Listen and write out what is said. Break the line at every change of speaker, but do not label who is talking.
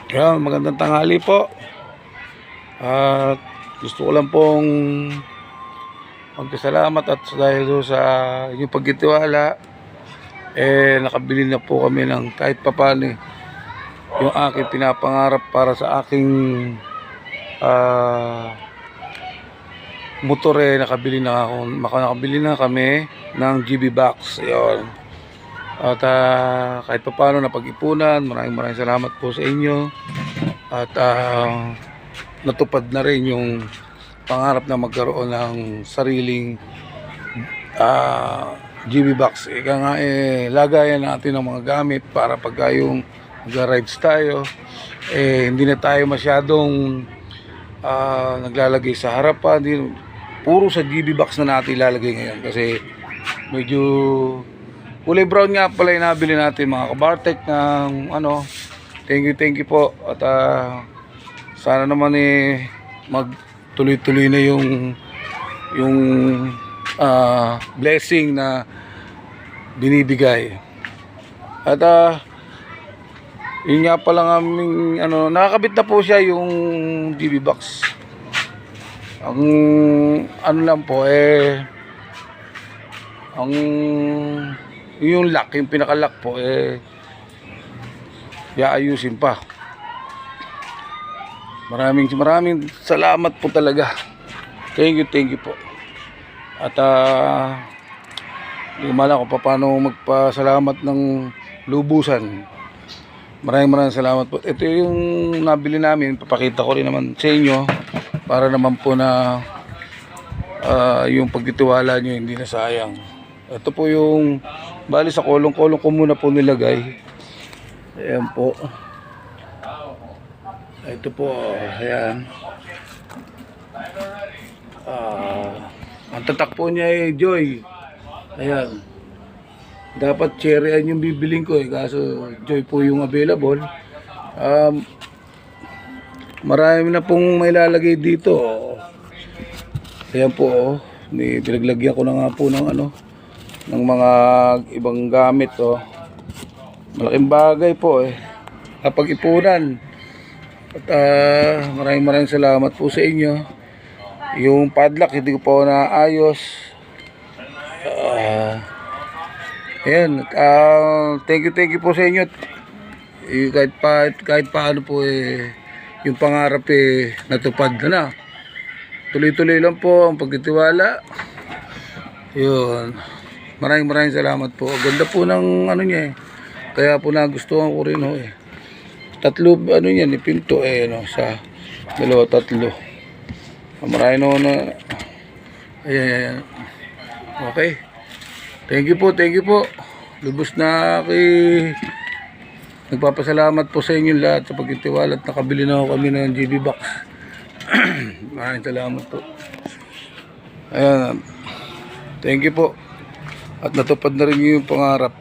Ayan, magandang tanghali po. At gusto ko lang pong magpasalamat at dahil sa inyong pagtitiwala, nakabili na po kami ng kahit papano yung aking pinapangarap para sa aking motor. Nakabili na kami ng GB box. Ayun. At kahit papano napag-ipunan, maraming salamat po sa inyo. At natupad na rin yung pangarap na magkaroon ng sariling GB box. Ika nga lagayan natin ng mga gamit para pagka yung mag-rides tayo, hindi na tayo masyadong naglalagay sa harapan. Puro sa GB box na natin ilalagay ngayon kasi medyo kulay brown nga pala yung nabili natin mga kabartek ng thank you po. At sana naman magtuloy-tuloy na yung blessing na binibigay. At yun nga pala aming nakakabit na po siya yung GB box. Ang lang po ang yung lock, yung pinaka-lock po yaayusin pa. Maraming salamat po talaga. Thank you po. At hindi mala ko paano magpasalamat ng lubusan. Maraming salamat po. Ito yung nabili namin, papakita ko rin naman sa inyo para naman po na yung pagtitiwala nyo hindi na sayang. Ito po yung bali sa kolong-kolong ko muna po nilagay. Ayan po. Ito po, ayan. Ang tatak po niya Joy. Ayan. Dapat cherryan yung bibiling ko kaso Joy po yung available. Marami na pong may lalagay dito. Ayan po pinaglagyan ko na nga po ng mga ibang gamit malaking bagay po kapag ipunan. At maraming salamat po sa inyo. Yung padlock hindi ko po naayos. Ayan, thank you po sa inyo. Kahit paano po yung pangarap natupad na. Tuloy-tuloy lang po ang pagtitiwala. Yun. Maraming salamat po. Ganda po ng niya Kaya po nagustuhan ko rin Tatlo niyan pinto sa dalawa tatlo. Marami na. Ayan. Okay. Thank you po. Lubos na nagpapasalamat po sa inyo lahat sa pagtitiwala at nakabili na ako kami ng GB box. Maraming salamat po. Ayan. Thank you po. At natupad na rin yung pangarap.